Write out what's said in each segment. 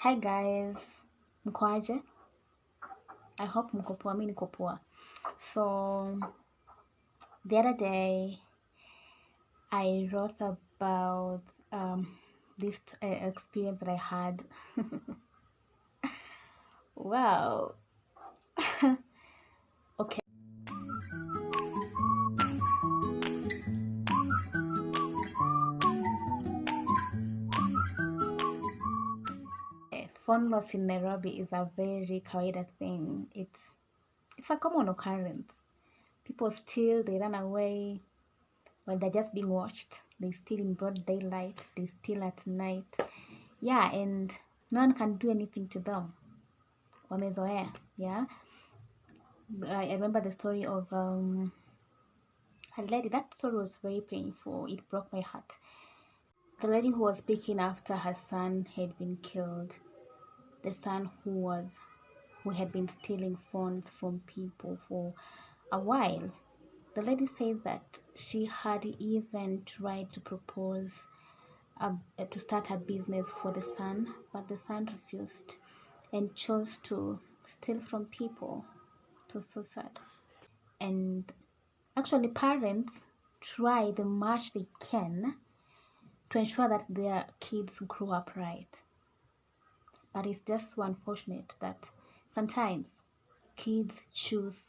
Hi guys, mkoaje? I hope mko poa, mi niko poa. So the other day I wrote about this experience that I had. Wow. Okay. Phone loss in Nairobi is a very kawaida thing. It's a common occurrence. People steal, they run away while they're just being watched. They steal in broad daylight, they steal at night. Yeah, and no one can do anything to them. Wamezoea, yeah. I remember the story of a lady. That story was very painful. It broke my heart. The lady who was speaking after her son had been killed. The son who had been stealing phones from people for a while. The lady said that she had even tried to propose to start a business for the son, but the son refused and chose to steal from people. It was so sad. And actually, parents try the much they can to ensure that their kids grow up right. But it's just so unfortunate that sometimes kids choose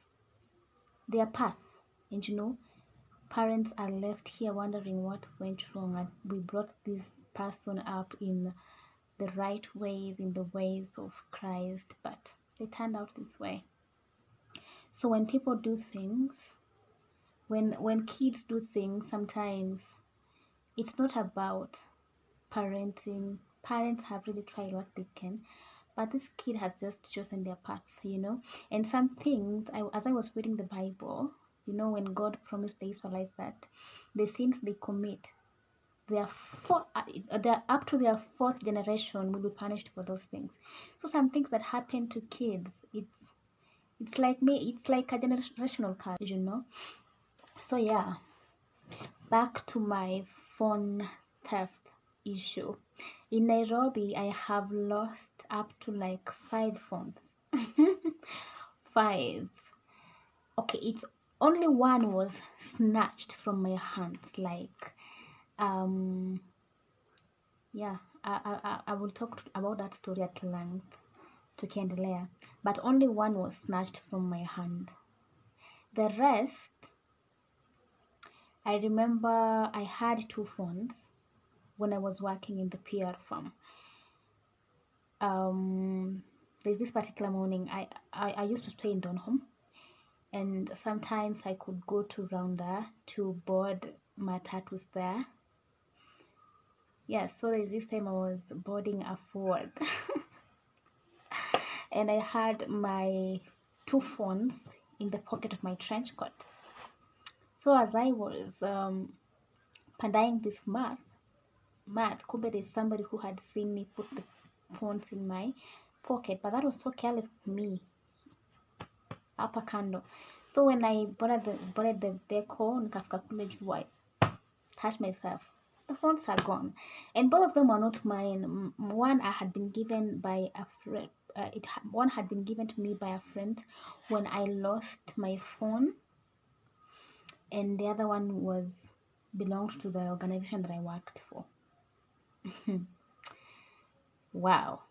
their path. And parents are left here wondering what went wrong. And we brought this person up in the right ways, in the ways of Christ, but they turned out this way. So when people do things, when kids do things, sometimes it's not about parenting. Parents have really tried what they can, but this kid has just chosen their path. And some things, as I was reading the Bible, when God promised the Israelites that the sins they commit, they're up to their fourth generation will be punished for those things. So some things that happen to kids, it's like me, it's like a generational curse. So yeah, back to my phone theft issue. In Nairobi, I have lost up to like 5 phones. Five. Okay, it's only one was snatched from my hands. Like, um, yeah, I will talk about that story at length to tukiendelea, but only one was snatched from my hand. The rest, I remember I had 2 phones when I was working in the PR firm. There's this particular morning I used to stay in Donholm, and sometimes I could go to Rounder to board matatus there. Yeah, so there's this time I was boarding a Ford and I had my 2 phones in the pocket of my trench coat. So as I was pandaing this mat, kumbe there's somebody who had seen me put the phones in my pocket, but that was so careless of me. Hapa kando. So when I boarded the vehicle, nikafika kule juu, I touched myself. The phones are gone, and both of them were not mine. One I had been given by a friend. One had been given to me by a friend when I lost my phone, and the other one belonged to the organization that I worked for. Wow.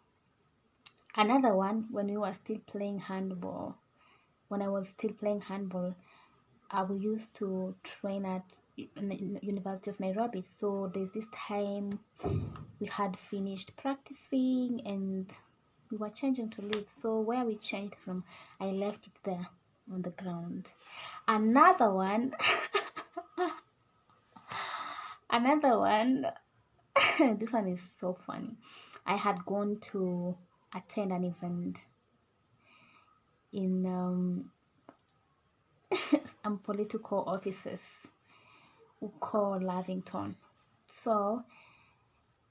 Another one, when we were still playing handball. When I was still playing handball, we used to train at University of Nairobi. So there's this time we had finished practicing and we were changing to leave. So where we changed from, I left it there on the ground. Another one, another one. This one is so funny. I had gone to attend an event in political offices who call Lavington. So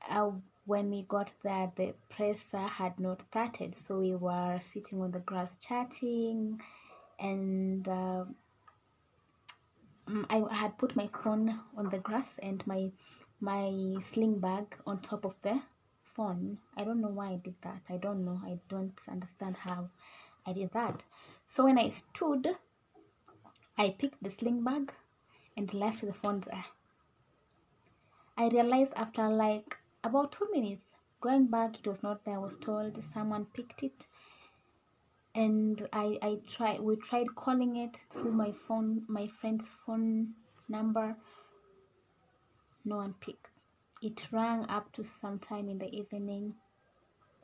uh, when we got there, the presser had not started, so we were sitting on the grass chatting, and I had put my phone on the grass and my sling bag on top of the phone. I don't know why I did that. I don't know. I don't understand how I did that. So when I stood, I picked the sling bag and left the phone there. I realized after like about 2 minutes going back, it was not there. I was told someone picked it, and we tried calling it through my phone, my friend's phone number. No one picked. It rang up to sometime in the evening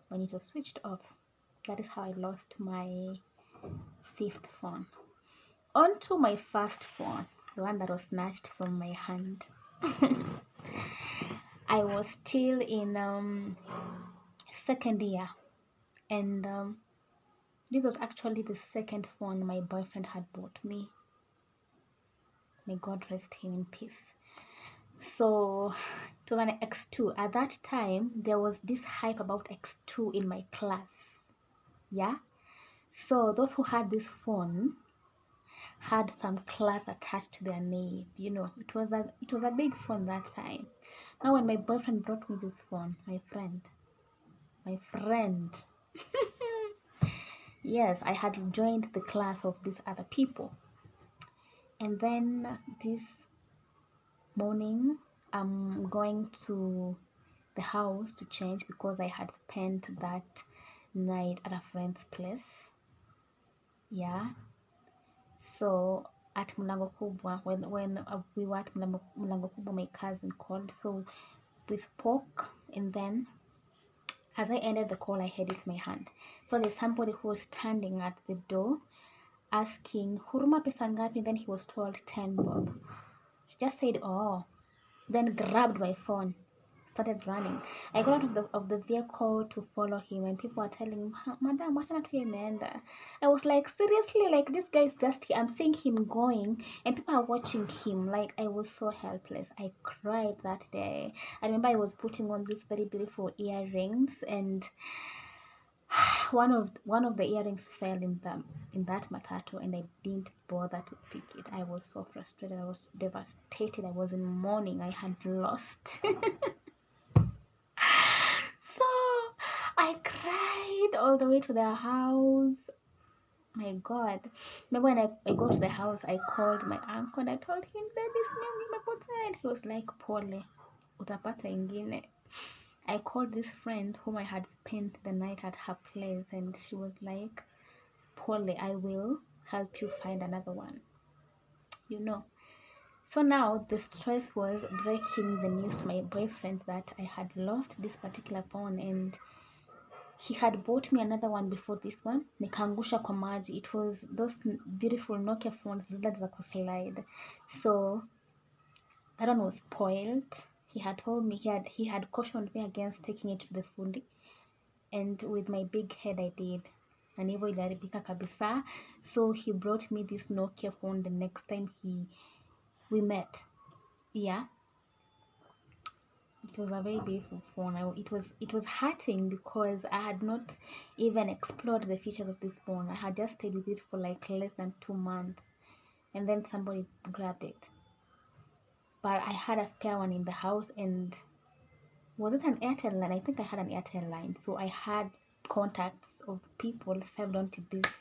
when it was switched off. That is how I lost my fifth phone. On to my first phone, the one that was snatched from my hand. I was still in second year, and this was actually the second phone my boyfriend had bought me. May God rest him in peace. So it was an X2. At that time, there was this hype about X2 in my class. Yeah. So those who had this phone had some class attached to their name. You know, it was a big phone that time. Now when my boyfriend brought me this phone, my friend, yes, I had joined the class of these other people. And then this morning, I'm going to the house to change because I had spent that night at a friend's place. Yeah. So at Mlango Kubwa, when we were at Mlango Kubwa, my cousin called. So we spoke, and then as I ended the call, I had it in my hand. So there's somebody who was standing at the door asking, Huruma pesa ngapi? Then he was told 10 bob. She just said, oh, then grabbed my phone, started running. I got out of the vehicle to follow him, and people were telling him, Madam, what not to Amanda? I was like, seriously, like this guy is just here. I'm seeing him going, and people are watching him. Like, I was so helpless. I cried that day. I remember I was putting on these very beautiful earrings, and one of the earrings fell in that matatu, and I didn't bother to pick it. I was so frustrated. I was devastated. I was in mourning. I had lost. So I cried all the way to their house. My God. Remember when I got to the house, I called my uncle and I told him that this name nimepotea, and he was like, pole, utapata ingine. I called this friend whom I had spent the night at her place, and she was like, pole, I will help you find another one. You know. So now the stress was breaking the news to my boyfriend that I had lost this particular phone, and he had bought me another one before this one. Nikaangusha kwa maji. It was those beautiful Nokia phones zile za kuslide. So that one was spoiled. He had told me, he had cautioned me against taking it to the fundi, and with my big head I did. And hivyo iliharibika kabisa. So he brought me this Nokia phone the next time we met. Yeah. It was a very beautiful phone. It was hurting because I had not even explored the features of this phone. I had just stayed with it for like less than 2 months, and then somebody grabbed it. But I had a spare one in the house, and was it an Airtel line? I think I had an Airtel line, so I had contacts of people saved onto this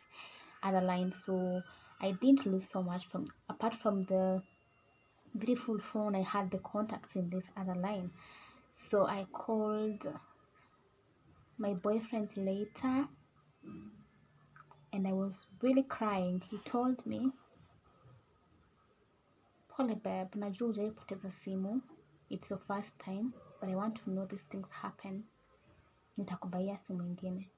other line, so I didn't lose so much from apart from the beautiful phone. I had the contacts in this other line. So I called my boyfriend later, and I was really crying. He told me, pole babe, najua hujaipoteza simu. It's your first time, but I want to know these things happen. Nitakubaia simu ingine.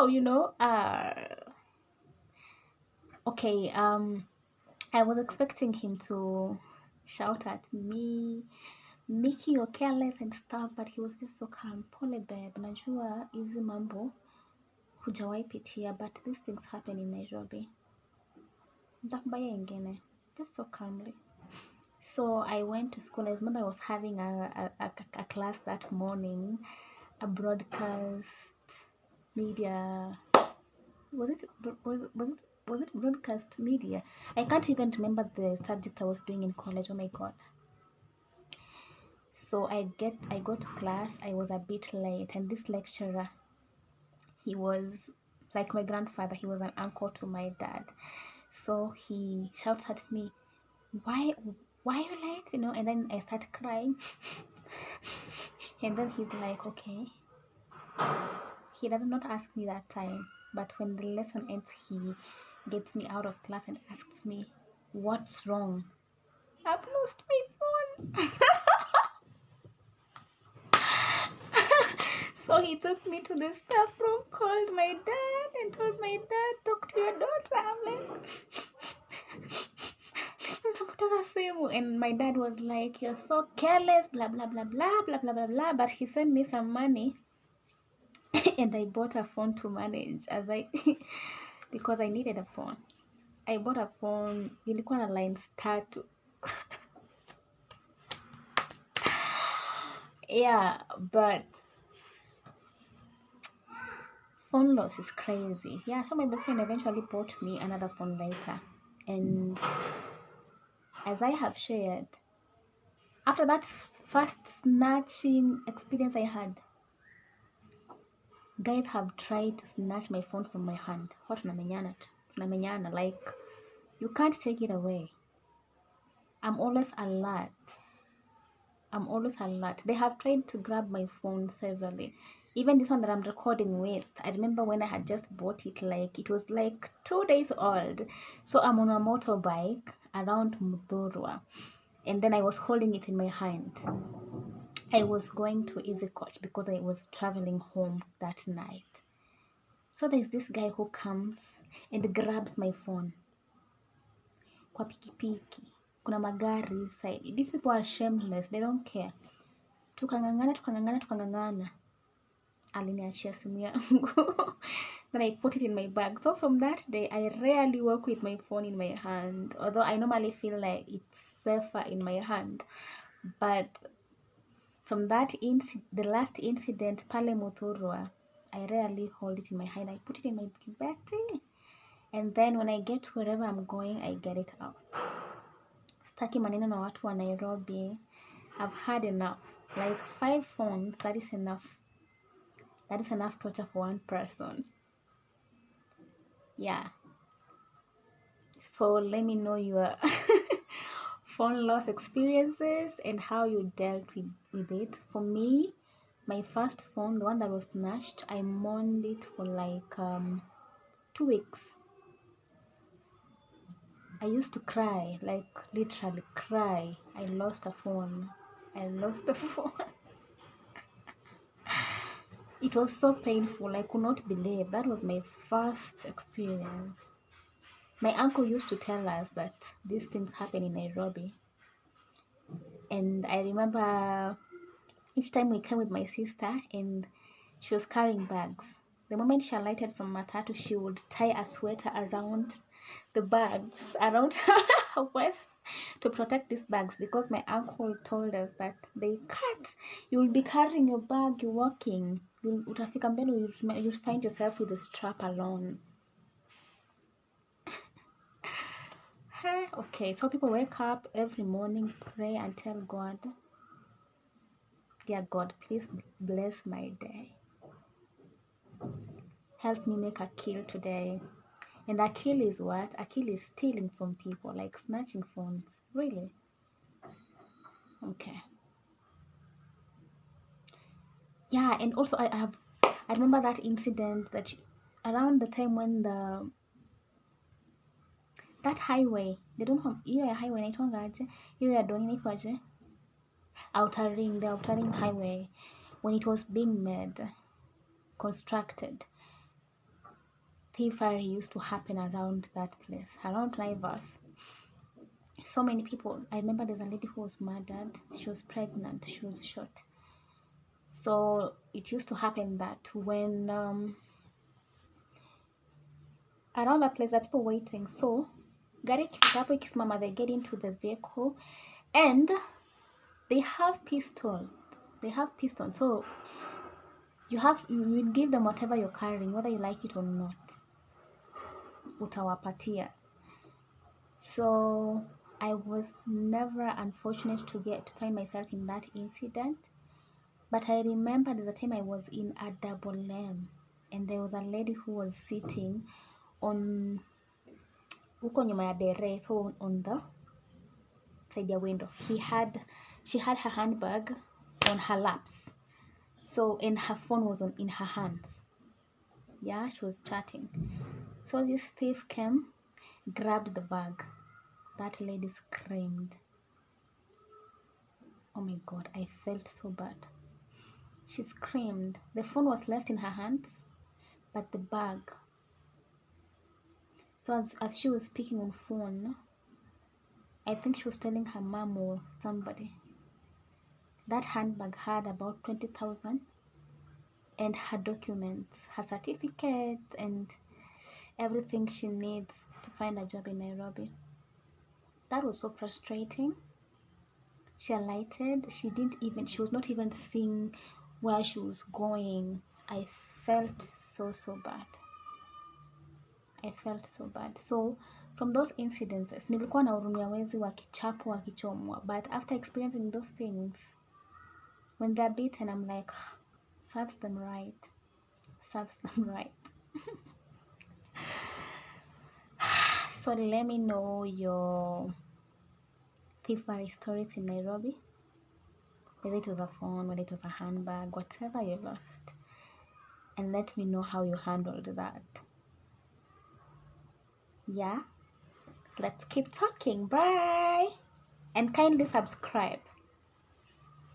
Oh, you know, okay, I was expecting him to shout at me, Mickey, you're careless and stuff, but he was just so calm. Pole babe, najua hizi mambo hujawahi pitia, but these things happen in Nairobi. Nitakubaia ingine, just so calmly. So I went to school. I remember I was having a class that morning, a broadcast media. Was it was it broadcast media? I can't even remember the subject I was doing in college. Oh my god. So I go to class. I was a bit late, and this lecturer, he was like my grandfather. He was an uncle to my dad. So he shouts at me, why why are you late? And then I start crying. And then he's like, okay. He does not ask me that time, but when the lesson ends, he gets me out of class and asks me, what's wrong? I've lost my phone. So he took me to the staff room, called my dad, and told my dad, talk to your daughter. I'm like, and my dad was like, you're so careless, blah blah blah blah blah blah blah blah. But he sent me some money and I bought a phone to manage because I needed a phone. I bought a phone, ilikuwa na lines tatu. Yeah, but phone loss is crazy. Yeah, so my boyfriend eventually bought me another phone later. And as I have shared, after that first snatching experience I had, guys have tried to snatch my phone from my hand. What tunamenyana, like you can't take it away. I'm always alert. They have tried to grab my phone severally. Even this one that I'm recording with, I remember when I had just bought it, like it was like 2 days old. So I'm on a motorbike around Mudhurwa, and then I was holding it in my hand. I was going to Easy Coach because I was traveling home that night. So there's this guy who comes and grabs my phone. Kwa pikipiki, kuna magari side. These people are shameless, they don't care. Tukangangana. Aliniachia simu yangu. Then I put it in my bag. So from that day, I rarely walk with my phone in my hand. Although I normally feel like it's safer in my hand. But from that the last incident, Pale Muthurwa, I rarely hold it in my hand. I put it in my bag. And then when I get wherever I'm going, I get it out. Staki maneno na watu wa Nairobi. I've had enough. Like 5 phones, that is enough. That is enough torture for one person. Yeah. So let me know your phone loss experiences and how you dealt with it. For me, my first phone, the one that was snatched, I mourned it for like 2 weeks. I used to cry, like literally cry. I lost a phone. It was so painful. I could not believe. That was my first experience. My uncle used to tell us that these things happen in Nairobi. And I remember each time we came with my sister and she was carrying bags. The moment she alighted from Matatu, she would tie a sweater around the bags, around her waist, to protect these bags, because my uncle told us that they can't. You will be carrying your bag, you're walking. Utafika mbele, you'll find yourself with a strap alone. Okay, so people wake up every morning, pray and tell God, dear God, please bless my day. Help me make a kill today. And a kill is what? A kill is stealing from people, like snatching phones. Really? Okay. Yeah, and also I remember that incident that around the time when that highway, they don't have hiyo highway inaitwanga aje? Hiyo ya Doni inaitwa aje? The outer ring highway, when it was being made, constructed, thievery used to happen around that place, around Naivas. So many people. I remember there's a lady who was murdered. She was pregnant. She was shot. So it used to happen that when around that place, there are people waiting. So gari ikifika hapo ikisimama, they get into the vehicle and they have pistols. So you will give them whatever you're carrying, whether you like it or not. utawapatia. So I was never unfortunate to find myself in that incident. But I remember there's a time I was in a double lane and there was a lady who was sitting on huko nyuma ya dere, so on the side ya window. She had her handbag on her laps. So, and her phone was in her hands. Yeah, she was chatting. So this thief came, grabbed the bag. That lady screamed. Oh my God, I felt so bad. She screamed. The phone was left in her hands, but the bag. So as she was speaking on phone, I think she was telling her mom or somebody. That handbag had about 20,000 and her documents, her certificates and everything she needs to find a job in Nairobi. That was so frustrating. She alighted. She was not even seeing where she was going. I felt so bad. I felt so bad. So from those incidences, nilikuwa na hurumia wezi wakichapwa, wakichomwa. But after experiencing those things, when they're beaten, I'm like, serves them right. Serves them right. So let me know your thievery stories in Nairobi. Whether it was a phone, whether it was a handbag, whatever you lost. And let me know how you handled that. Yeah? Let's keep talking. Bye! And kindly subscribe.